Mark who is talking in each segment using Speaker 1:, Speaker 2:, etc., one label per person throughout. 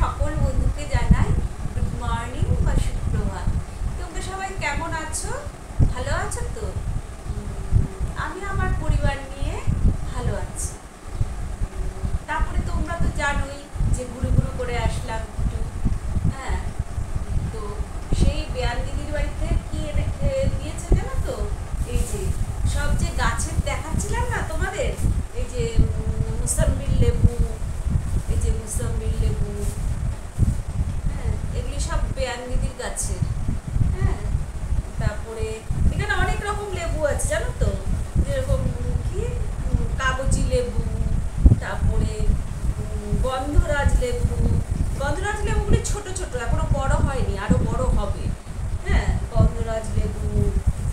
Speaker 1: সকল বন্ধুকে জানাই গুড মর্নিং বা সুপ্রভাত। তোমরা সবাই কেমন আছো? ভালো আছো তো? আমি আমার পরিবার নিয়ে ভালো আছি। তারপরে তোমরা তো জানোই যে ঘুরু ঘুরু করে আসলাম একটু। হ্যাঁ, তো সেই বেয়ান দিদির বাড়িতে কি এনে দিয়েছে জানো তো? এই যে সব যে গাছের দেখাচ্ছিলাম না তোমাদের, এই যে মুসাম্বির লেবু, এই যে মুসাম্বির লেবু, হ্যাঁ, এগুলি সব বেয়ান দিদির গাছের। হ্যাঁ, তারপরে এখানে অনেক রকম লেবু আছে জানো তো, যেরকম কি কাগজি লেবু, তারপরে গন্ধরাজ লেবু। গন্ধরাজ লেবুগুলি ছোট ছোট, এখনো বড় হয়নি, আরো বড় হবে। হ্যাঁ, গন্ধরাজ লেবু,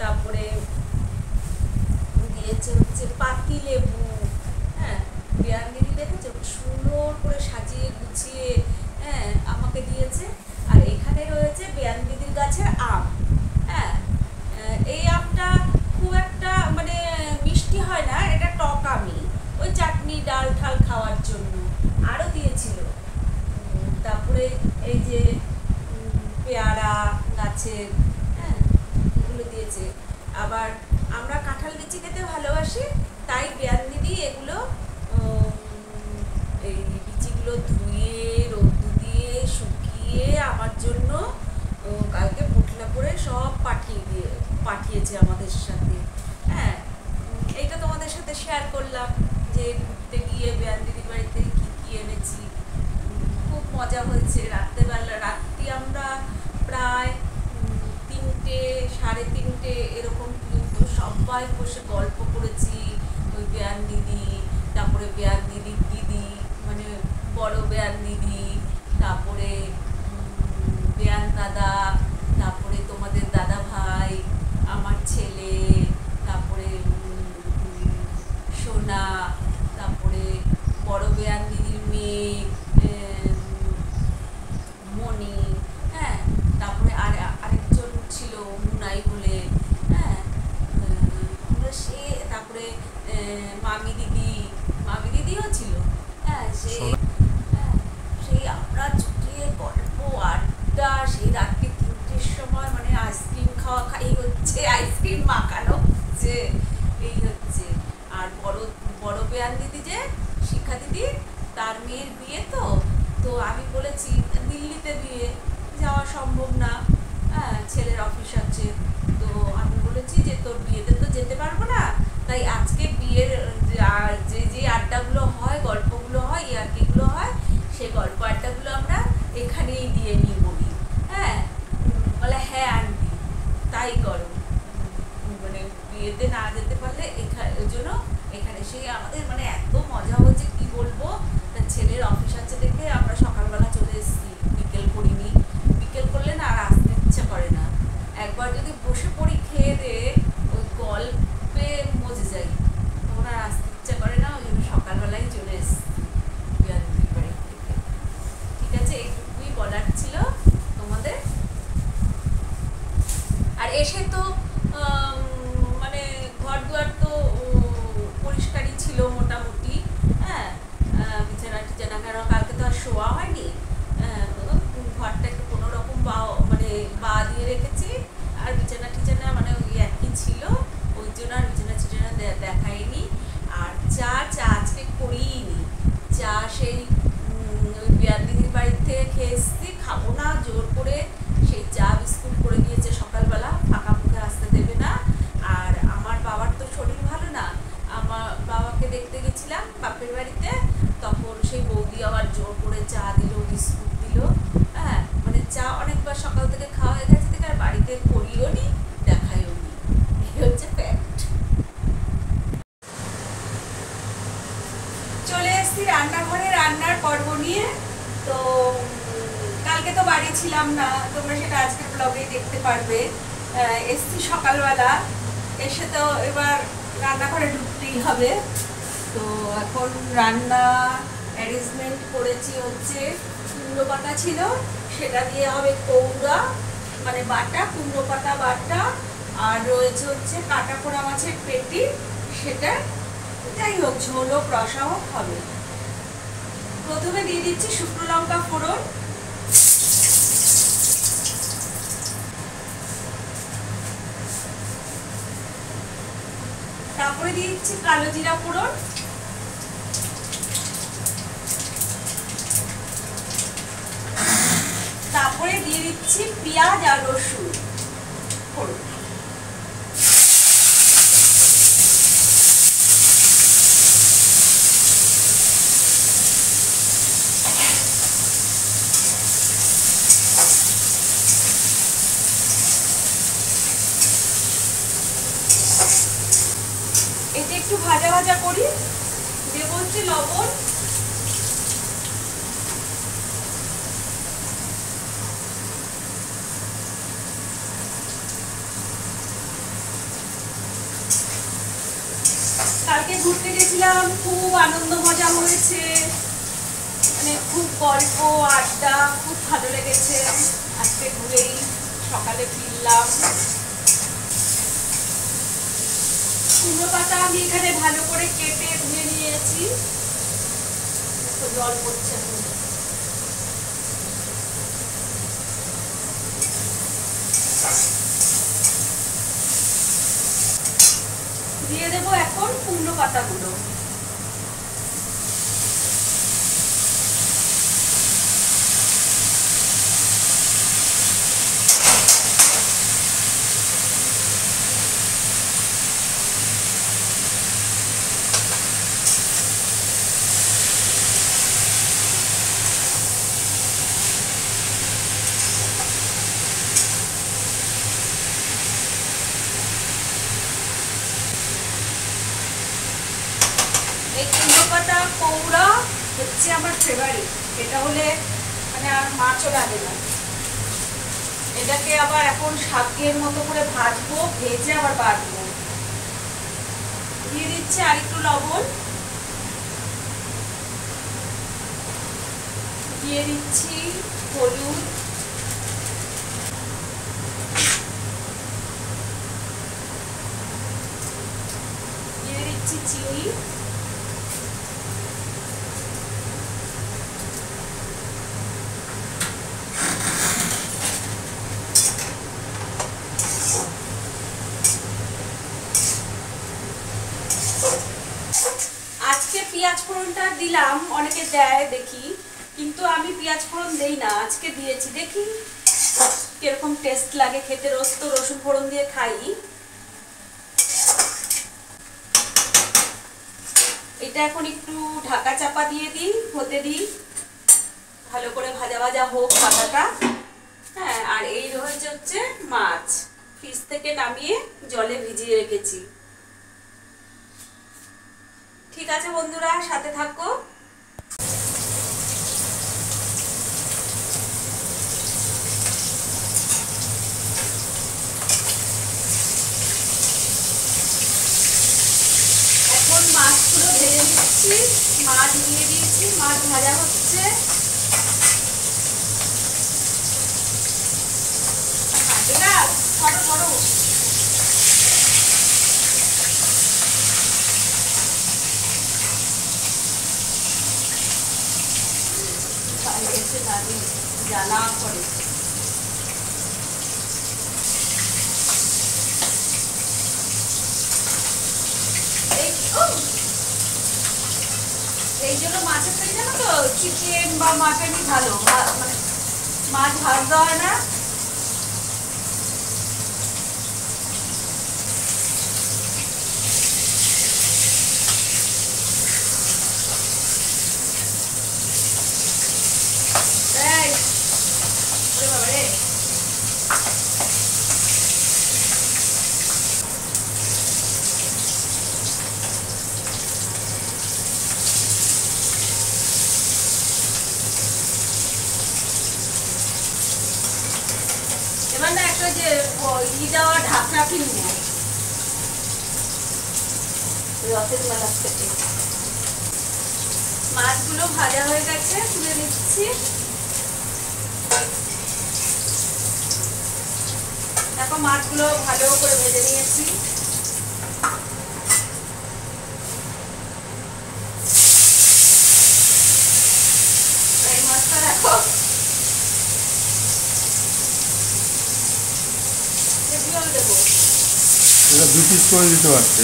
Speaker 1: তারপরে দিয়েছে হচ্ছে পাতি লেবু। হ্যাঁ, বেয়ান দিদি দেখেছো সুন্দর করে সাজিয়ে গুছিয়ে, হ্যাঁ, আমাকে দিয়েছে। আর এখানে রয়েছে বেয়ান দিদির গাছের আম। হ্যাঁ, এই আমটা খুব একটা মানে মিষ্টি হয় না, এটা টক আমই, ওই চাটনি ডাল ঠাল খাওয়ার জন্য। আরও দিয়েছিল। তারপরে এই যে পেয়ারা গাছের, হ্যাঁ, এগুলো দিয়েছে। আবার আমরা কাঁঠাল লিচি খেতে ভালোবাসি, তাই বেয়ান দিদি এগুলো এই লিচিগুলো ধুয়ে রোদ্দু দিয়ে শুকিয়ে আমার জন্য কালকে পোটলা করে সব পাঠিয়েছে আমাদের সাথে। হ্যাঁ, এইটা তোমাদের সাথে শেয়ার করলাম যে ঘুরতে গিয়ে বেয়ান দিদির বাড়িতে কি কি এনেছি। খুব মজা হয়েছে। রাত্রি আমরা প্রায় 3টে, 3:30 এরকম কিন্তু সবাই বসে গল্প করেছি। ওই বেয়ান দিদি, তারপরে বেয়ান দিদির দিদি মানে বড় বেয়ান দিদি, তারপরে বেয়ান দাদা, তারপরে তোমাদের দাদা ভাই, আমার ছেলে, তারপরে সোনা, তারপরে বড় বেয়ান দিদির মেয়ে মণি, হ্যাঁ, তারপরে আরেকজন ছিল মুনাই বলে, হ্যাঁ, সে, তারপরে মামি দিদিও ছিল। হ্যাঁ, সেই আমরা চুটিয়ে গল্প আড্ডা, সেই রাত্রি 3টের সময় মানে আইসক্রিম খাই হচ্ছে, আইসক্রিম মাখানো হচ্ছে, এই হচ্ছে। আর বড় বেয়ান দিদি যে শিক্ষা দিদি, তার মেয়ের বিয়ে, তো আমি বলেছি দিল্লিতে বিয়ে, যাওয়া সম্ভব না, হ্যাঁ, ছেলের অফিস আছে। তো আমি বলেছি যে তোর বিয়েতে তো যেতে পারবো না, তাই আজকে বিয়ের যে আড্ডাগুলো হয়, গল্পগুলো হয়, ইয়ার্কিগুলো হয়, সেই গল্প আড্ডাগুলো আমরা এখানেই দিয়ে নিই বলি। হ্যাঁ, বলে হ্যাঁ আন্টি তাই করো, মানে বিয়েতে না যেতে পারলে ওই জন্য এখানে। সেই আমাদের মানে এত মজা হয়েছে কি বলবো। ছেলের অফিস আছে দেখে আমরা সকালবেলা চলে এসেছি, বিকেল করিনি। বিকেল করলে না আর আসতে ইচ্ছা করে না, একবার যদি বসে পড়ি খেয়ে দিয়ে ওই গল্পে মজে যাই, তখন আর আসতে ইচ্ছা করে না, ওই জন্য সকালবেলাই চলে এসেছি বিয়ানদিদির বাড়ি থেকে। ঠিক আছে, এইটুকুই বলার ছিল তোমাদের। আর এসে তো মানে ঘর দুয়ার তো পরিষ্কারই ছিল মোটামুটি। হ্যাঁ, বিছানা টিছানা, কারণ কালকে তো আর শোয়া হয়নি। ঘরটা একটু কোনো রকম মানে বা দিয়ে রেখেছি, আর বিছানা টিছানা মানে ওই একই ছিল, ওই জন্য আর বিছানা টিছানা দেখাইনি। আর চা আজকে করিনি। চা সেই ওই বেয়ান দিদির বাড়ির থেকে খেয়ে এসেছি, খাবো না জোর করে। সেই চা বিস্কুট করে দিয়েছে সকালবেলা, ফাঁকা মুখে আসতে দেবে না। আর আমার বাবার তো শরীর ভালো না, আমার বাবাকে দেখতে গেছিলাম বাপের বাড়িতে, তখন সেই বৌদি আবার জোর করে চা দিল, বিস্কুট দিল। হ্যাঁ, মানে চা অনেকবার সকাল থেকে খাওয়া হয়ে গেছে থেকে আর বাড়িতে করিও নি, দেখাইও নি, এই হচ্ছে ফ্যাক্ট। চলে এসেছি রান্নাঘরে রান্নার পর্ব নিয়ে। তো কালকে তো বাড়ি ছিলাম না, তোমরা সেটা আজকের ব্লগে দেখতে পারবে। এসছি সকালবেলা, এসে তো এবার রান্নাঘরে ঢুকতেই হবে। তো এখন রান্না অ্যারেঞ্জমেন্ট করেছি হচ্ছে কুমড়ো পাতা ছিল, সেটা দিয়ে হবে কৌড়া মানে বাটা, কুমড়ো পাতা বাটা। আর রয়েছে হচ্ছে কাটা পোড়া মাছের পেটি, সেটা যাই হোক ঝোল হোক রসা হোক হবে। প্রথমে দিয়ে দিচ্ছি শুকনো লঙ্কা ফোড়ন, তারপরে দিয়ে দিচ্ছি কালো জিরা ফোড়ন, তারপরে দিয়ে দিচ্ছি পেঁয়াজ আর রসুন ফোড়ন। এটা একটু ভাজা ভাজা করি, দেব হচ্ছে লবণ, কালকে ঘুরতে গেছিলাম, খুব আনন্দ মজা হয়েছে, মানে খুব গল্প আড্ডা, খুব ভালো লেগেছে। আজকে ঘুরেই সকালে ফিরলাম। কুমড়ো পাতা আমি এখানে ভালো করে কেটে ধুয়ে নিয়েছি, জল পড়ছে। দিয়ে দেবো এখন কুমড়ো পাতাগুলো। এই কুমড়ো পাতা কৌড়া হচ্ছে আমার ফেভারিট, এটা হলে মানে আর মাছও লাগে না। এটাকে আবার এখন শাকের মতো করে ভাজবো, ভেজে আবার বাটবো। দিয়ে দিচ্ছি আর একটু লবণ, দিয়ে দিচ্ছি হলুদ, দিয়ে দিচ্ছি চিনি, আজকে পেঁয়াজ ফোড়নটা দিলাম, অনেকে দেয় দেখি, কিন্তু আমি পেঁয়াজ ফোড়ন দেই না, আজকে দিয়েছি, দেখি কিরকম টেস্ট লাগে খেতে। রোজ তো রসুন ফোড়ন দিয়ে খাই। এটা এখন একটু ঢাকা চাপা দিয়ে দিই, হতে দিই, ভালো করে ভাজা ভাজা হোক পাতাটা। হ্যাঁ, আর এই রয়েছে হচ্ছে মাছ, ফ্রিজ থেকে নামিয়ে জলে ভিজিয়ে রেখেছি। ঠিক আছে বন্ধুরা, সাথে থাকো। এখন মাছগুলো ভেজে নিচ্ছি, মাছ দিয়ে দিয়েছি, মাছ ভাজা হচ্ছে। জ্বালা করে এই জন্য মাছের থেকে জানো তো চিকেন বা মাটনই ভালো, মানে মাছ ভাজতে হয় না। এবার না একটা যে ই দেওয়া ঢাকনা কিনবো রথের মেলা থেকে। মাছগুলো ভাজা হয়ে গেছে, তুলে নিচ্ছি। দেখো মাছগুলো ভালো করে ভেজে নিয়েছি।
Speaker 2: এটা 2 পিস করে দিতে পারছে।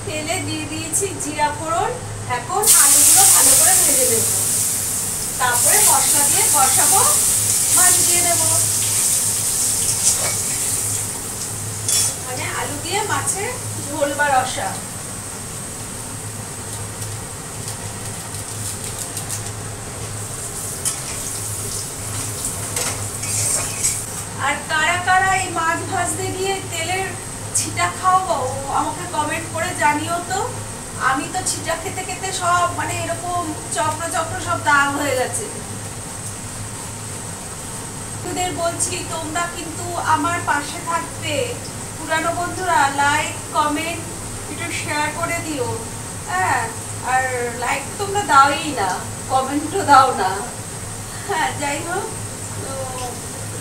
Speaker 1: তেলে দিয়ে দিয়েছি জিরা ফোড়ন। এখন আলুগুলো ভালো করে ভেজে দেব, তারপরে মশলা দিয়ে কষাবো, মাছ দিয়ে দেবো। মানে আলু দিয়ে মাছের ঝোল বা রসা। আর কারা কারা এই মাছ ভাজতে গিয়ে তেলের ছিটা খাও আমাকে কমেন্ট করে জানিও তো। আমি তো ছিটা খেতে খেতে সব মানে এরকম চক্র চক্র সব দাগ হয়ে গেছে। তোদের বলছি তোমরা কিন্তু আমার পাশে থাকবে। পুরানো বন্ধুরা লাইক কমেন্ট একটু শেয়ার করে দিও। হ্যাঁ, আর লাইক তো তোমরা দাওই না, কমেন্টও দাও না। হ্যাঁ, যাই হোক,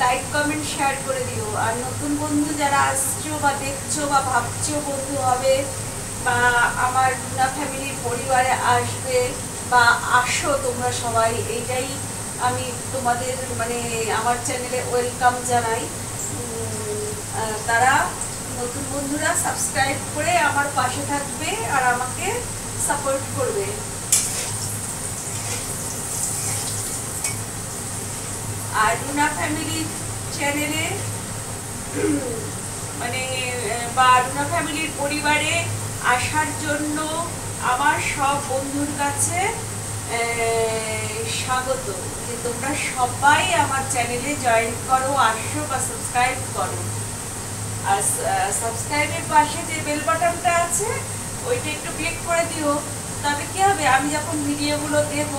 Speaker 1: লাইক কমেন্ট শেয়ার করে দিও। আর নতুন বন্ধু যারা আসছো বা দেখছো বা ভাবছো বন্ধু হবে বা আমার রুনা ফ্যামিলির পরিবারে আসবে বা আসো তোমরা সবাই, এইটাই আমি তোমাদের মানে আমার চ্যানেলে ওয়েলকাম জানাই। তারা নতুন বন্ধুরা সাবস্ক্রাইব করে আমার পাশে থাকবে আর আমাকে সাপোর্ট করবে। আর রুনা ফ্যামিলির চ্যানেলে মানে বা রুনা ফ্যামিলির পরিবারে আসার জন্য আমার সব বন্ধুর কাছে স্বাগত, যে তোমরা সবাই আমার চ্যানেলে জয়েন করো, আসো বা সাবস্ক্রাইব করো। আর সাবস্ক্রাইবের পাশে যে বেল বাটনটা আছে ওইটা একটু ক্লিক করে দিও। তবে কি হবে, আমি যখন ভিডিওগুলো দেব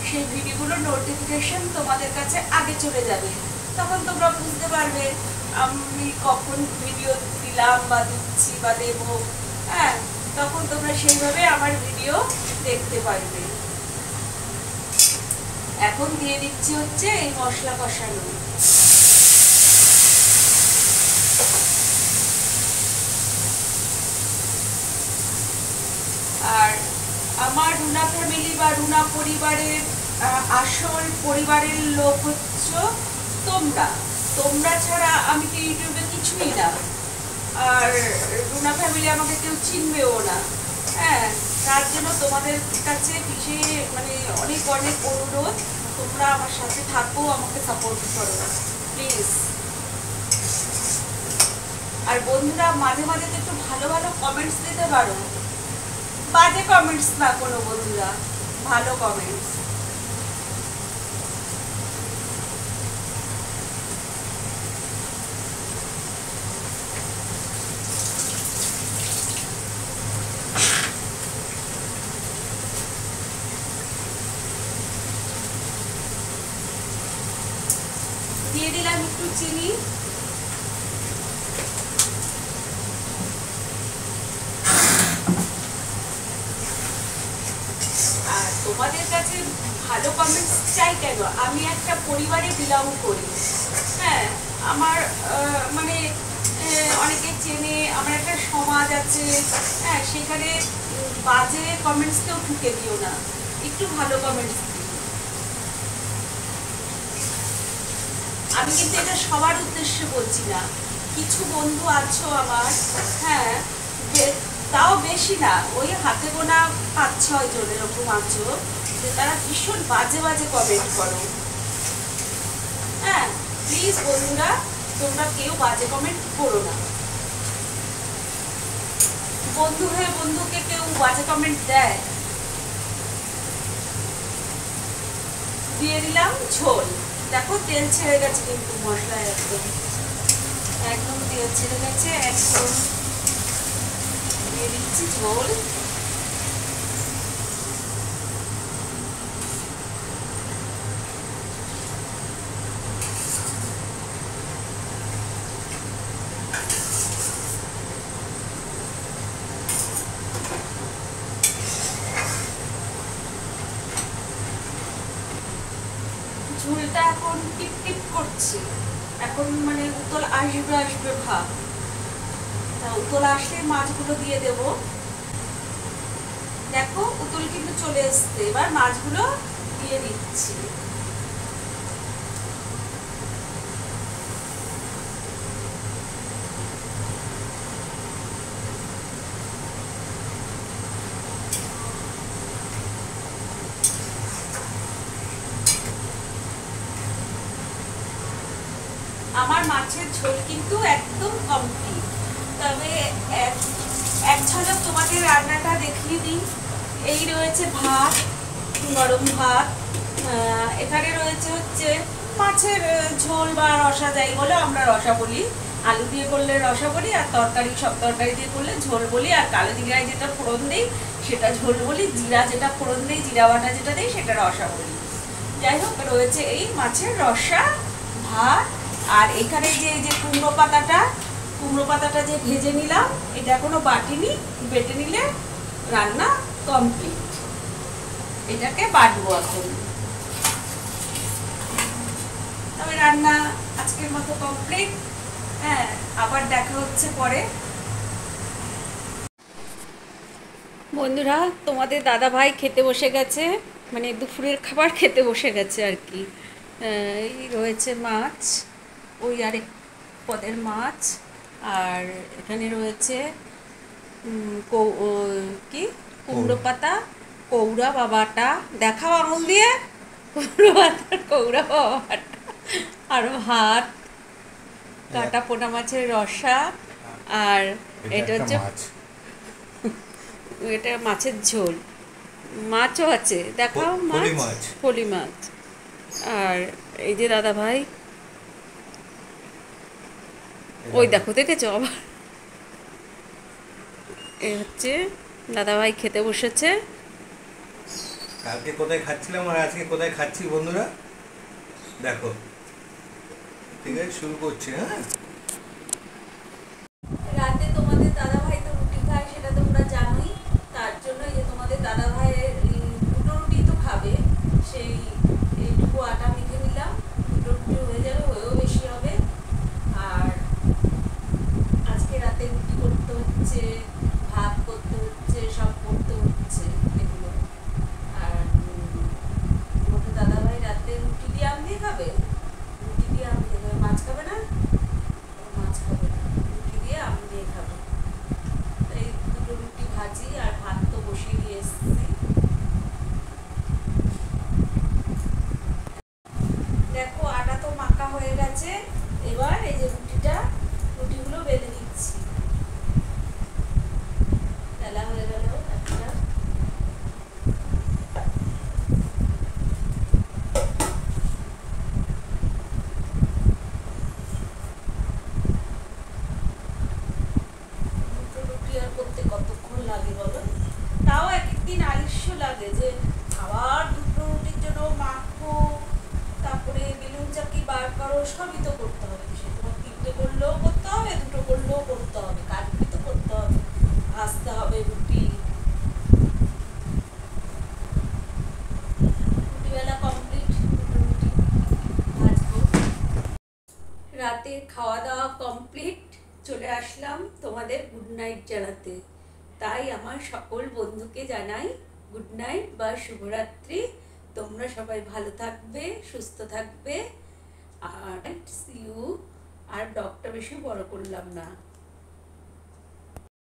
Speaker 1: সেই ভিডিওগুলোর নোটিফিকেশন তোমাদের কাছে আগে চলে যাবে। তখন তোমরা বুঝতে পারবে আমি কখন ভিডিও দিলাম বা দিচ্ছি বা দেব। হ্যাঁ, তখন তোমরা সেইভাবে আমার ভিডিও দেখতে পারবে। এখন দিয়ে দিচ্ছি হচ্ছে এই মশলা কষানো। আর আমার রুনা ফ্যামিলি বা রুনা পরিবারের আসল পরিবারের লোক হচ্ছে তোমরা। তোমরা ছাড়া আমি তো ইউটিউবে কিছুই না, আর রুনা ফ্যামিলি আমাকে কেউ চিনবেও না। হ্যাঁ, তার জন্য তোমাদের কাছে বিশেষ মানে অনেক অনেক অনুরোধ, তোমরা আমার সাথে থাকো, আমাকে সাপোর্ট করো প্লিজ। আর বন্ধুরা মাঝে মাঝে তো একটু ভালো ভালো কমেন্টস দিতে পারো, বাজে কমেন্টস না কোনো বন্ধুরা, ভালো কমেন্টস। দিয়ে দিলাম একটু চিনি। আর তোমাদের কাছে ভালো কমেন্টস চাই কেন, আমি একটা পরিবারে বিলং করি। হ্যাঁ, আমার মানে অনেকে চেনে, আমার একটা সমাজ আছে। হ্যাঁ, সেখানে বাজে কমেন্টস কেউ ঢুকে দিও না, একটু ভালো কমেন্টস দিও। আমি কিন্তু এটা সবার উদ্দেশ্যে বলছি না, কিছু বন্ধু আছো আমার, হ্যাঁ তাও বেশি না, ওই হাতে গোনা 5-6 জন এরকম আছো যে তারা ভীষণ বাজে বাজে কমেন্ট করো। হ্যাঁ, প্লিজ বন্ধুরা তোমরা কেউ বাজে কমেন্ট করো না। বন্ধু হয়ে বন্ধুকে কেউ বাজে কমেন্ট দেয়? দিয়ে দিলাম ঝোল। দেখো তেল ছেড়ে গেছে কিন্তু মশলায় একদম একদম তেল ছেড়ে গেছে। একদম দিয়ে দিচ্ছি ঝোল। ঝোলটা এখন টিপ টিপ করছে, এখন মানে উতল আসবে আসবে ভাব। উতল আসলে মাছগুলো দিয়ে দেব। দেখো উতল কিন্তু চলে এসছে, এবার মাছগুলো দিয়ে দিচ্ছি। আমার মাছের ঝোল কিন্তু একদম কমপ্লিট। তবে এক ঝলক তোমাকে রান্নাটা দেখিয়ে দিই। এই রয়েছে ভাত, গরম ভাত, এখানে রয়েছে হচ্ছে মাছের ঝোল বা রসা, যাই বলো, আমরা রসা বলি। আলু দিয়ে করলে রসা বলি, আর তরকারি, সব তরকারি দিয়ে করলে ঝোল বলি। আর কালো জিরায় যেটা ফোড়ন দিই সেটা ঝোল বলি, জিরা যেটা ফোড়ন দিই, জিরা বাটা যেটা দিই সেটা রসা বলি। যাই হোক, রয়েছে এই মাছের রসা, ভাত। আর এখানে যে কুমড়ো পাতাটা যে ভেজে নিলাম, এটা এখনো বাটিনি, বেটে নিলে রান্না কমপ্লিট। এটাকে বাটবো এখন। তবে রান্না আজকের মতো কমপ্লিট। হ্যাঁ, আবার দেখা হচ্ছে পরে। বন্ধুরা, তোমাদের দাদা ভাই খেতে বসে গেছে, মানে দুপুরের খাবার খেতে বসে গেছে আর কি। এই রয়েছে মাছ, ওই আরেক পদের মাছ। আর এখানে রয়েছে কি কুমড়ো পাতা, কৌড়া বাবাটা, দেখাও আঙুল দিয়ে, কুমড়ো পাতার কৌড়া বাবাটা, আর ভাত, কাটা পোনা মাছের রসা। আর এটা হচ্ছে, এটা মাছের ঝোল, মাছও আছে, দেখাও মাছ, পলি মাছ। আর এই যে দাদা ভাই, ওই দেখো, দেখেছো আবার, এই হচ্ছে দাদা ভাই খেতে বসেছে।
Speaker 2: কালকে কোথায় খাচ্ছিলাম আর আজকে কোথায় খাচ্ছি বন্ধুরা দেখো। ঠিক আছে, শুরু করছি। হ্যাঁ,
Speaker 1: রাতে তোমাদের দাদা ভাই তো রুটি খায়, সেটা তোমরা জানোই। তার জন্য এই যে তোমাদের দাদা ভাইয়ের দুটো রুটি তো খাবে, সেই এইটুকু আটা মেখে নিলাম। দুটো রুটি হয়ে যাবে, হয়েও বেশি হবে। আর আজকে রাতে রুটি করতে হচ্ছে, ভাত করতে হচ্ছে, সব করতে হচ্ছে এগুলো। আর তোমাদের দাদা ভাই রাতে রুটি দিয়ে আম দিয়ে খাবে, রুটি দিয়ে আম দিয়ে খাবে। মাছ খাবে না, মাছ খাবে না, রুটি দিয়ে আম দিয়ে খাবে। এই দুটো রুটি ভাজি, আর ভাত তো বসিয়ে দিয়ে এসেছি। দেখো, আটা তো মাখা হয়ে গেছে। এবার এই যে রুটিগুলো বেলে নিচ্ছি। বেলা হয়ে গেল একটা। দুটো রুটি আর করতে কতক্ষণ লাগে বলো? তাও এক একদিন আলস্য লাগে যে আবার দুটো রুটির জন্য মাখো, তারপরে বেলুন চাকি বার করো, সবই তো করতে হবে। সে তোমার তিনটে করলেও করতে হবে, দুটো করলেও করতে হবে, কাটবি তো করতে হবে, ভাজতে হবে রুটি। রুটিবেলা কমপ্লিট, দুটো রুটি ভাজবো। রাতের খাওয়া দাওয়া কমপ্লিট, চলে আসলাম তোমাদের গুড নাইট জানাতে। তাই আমার সকল বন্ধুকে জানাই গুড নাইট বা শুভরাত্রি। তোমরা সবাই ভালো থাকবে, সুস্থ থাকবে। আর সি ইউ। আর ব্লগটা বেশি বড় করলাম না।